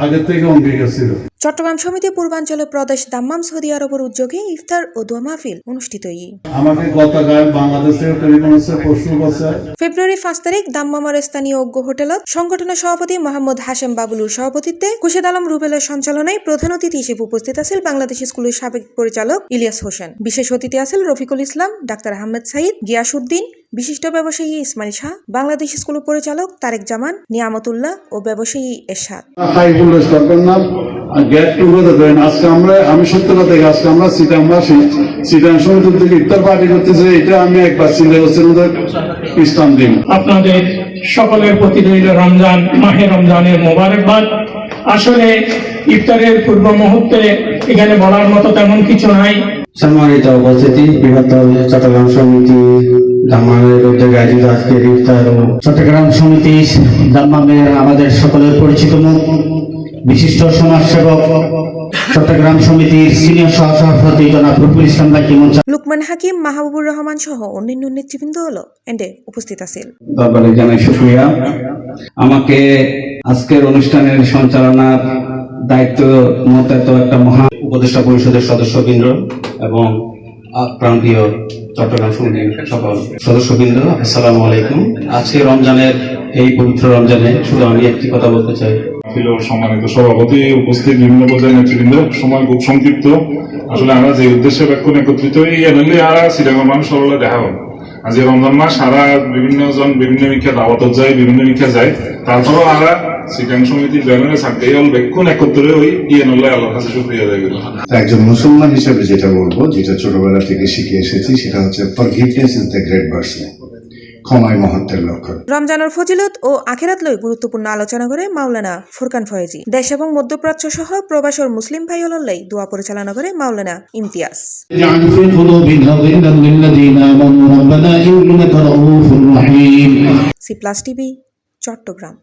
আগে থেকে অঙ্গীকার ছিল। চট্টগ্রাম সমিতি পূর্বাঞ্চলে প্রদেশ দাম্মাম সৌদি আরবের উদ্যোগে ইফতার ও দোয়া মাহফিল অনুষ্ঠিত। আমাকে গতকাল বাংলাদেশ থেকে টেলিফোন আছে পরশু বছর ফেব্রুয়ারি 5 তারিখ দাম্মামের স্থানীয় অজ্ঞ হোটেলত সংগঠনের সভাপতি মোহাম্মদ হাশেম বাবুলুর সভাপতিত্বে খুরশিদ আলম রুবেলের সঞ্চালনায় প্রধান অতিথি হিসেবে উপস্থিত আছেন বাংলাদেশ স্কুলের সাবেক পরিচালক ইলিয়াস হোসেন। বিশেষ অতিথি আছেন রফিকুল ইসলাম, ডাক্তার আহমেদ সাইদ, গিয়াসউদ্দিন, বিশিষ্ট ব্যবসায়ী ইসমাইল শাহ, বাংলাদেশ স্কুল পরিচালক তারেক জামান, নিয়ামতুল্লাহ ও ব্যবসায়ী এরশাদ। আমি সত্য কথা আজকে আমরা সিটাং সমিতি থেকে ইফতার পার্টি করতেছি। এটা আমি একবার চিন্তা করছি ইসলাম দিন। আপনাদের সকলের প্রতি রইল রমজান, মাহে রমজানের মোবারকবাদ। আসলে ইফতারের পূর্ব মুহূর্তে এখানে বলার মতো তেমন কিছু নাই। সম্মানিত উপস্থিতি, বৃহত্তর চট্টগ্রাম সমিতি দাম্মামের উদ্যোগে আয়োজিত আজকের ইফতার ও চট্টগ্রাম সমিতি দাম্মামের আমাদের সকলের পরিচিত মুখ বিশিষ্ট সমাজসেবক চট্টগ্রাম সমিতির সিনিয়র সহসভাপতি জনাব রফিকুল ইসলাম ভাই, লুকমান হাকিম, মাহবুবুর রহমান সহ অন্যান্য নেতৃবৃন্দ উপস্থিত আছেন। দরবারে জানাই শুকরিয়া। আমাকে আজকের অনুষ্ঠানের সঞ্চালনার দায়িত্ব মোতায়েত একটা মহা উপদেষ্টা পরিষদের সদস্যবৃন্দ এবং প্রান্তীয় চট্টগ্রাম সমিতির সকল সদস্যবৃন্দ, আসসালামু আলাইকুম। আজকে রমজানের এই পবিত্র রমজানে শুধু আমি একটি কথা বলতে চাই। সম্মানিত সভাপতি, উপস্থিত বিভিন্ন পর্যায়ের নেতৃবৃন্দ, সময় খুব সংক্ষিপ্ত। আসলে আমরা যে উদ্দেশ্যে ব্যাকুল একত্রিত হই এনলি আর সিটাগের মানুষ সকলে দেখা হবে। আজ রমজান মাস সারা বিভিন্ন জন বিভিন্ন মিক্ষা দাওয়াত যায়, বিভিন্ন মিক্ষা যায়, তারপরেও আমরা সিটাং সমিতির ব্যানারে থাকতে ব্যাকুল একত্রে হই ইয়েনল্লাহ আল্লাহর কাছে শুকরিয়া আদায় করি। একজন মুসলমান হিসেবে যেটা বলবো, যেটা ছোটবেলা থেকে শিখে এসেছি, সেটা হচ্ছে forgiveness is the great virtue, ক্ষমাই মহত্বের লক্ষণ। রমজানের ফজিলত ও আখিরাত লই গুরুত্বপূর্ণ আলোচনা করে মাওলানা ফুরকান ফয়েজি। দেশ এবং মধ্যপ্রাচ্য সহ প্রবাসর মুসলিম ভাই লাই দোয়া পরিচালনা করে Maulana Imtiaz. C plus TV, Chittagong.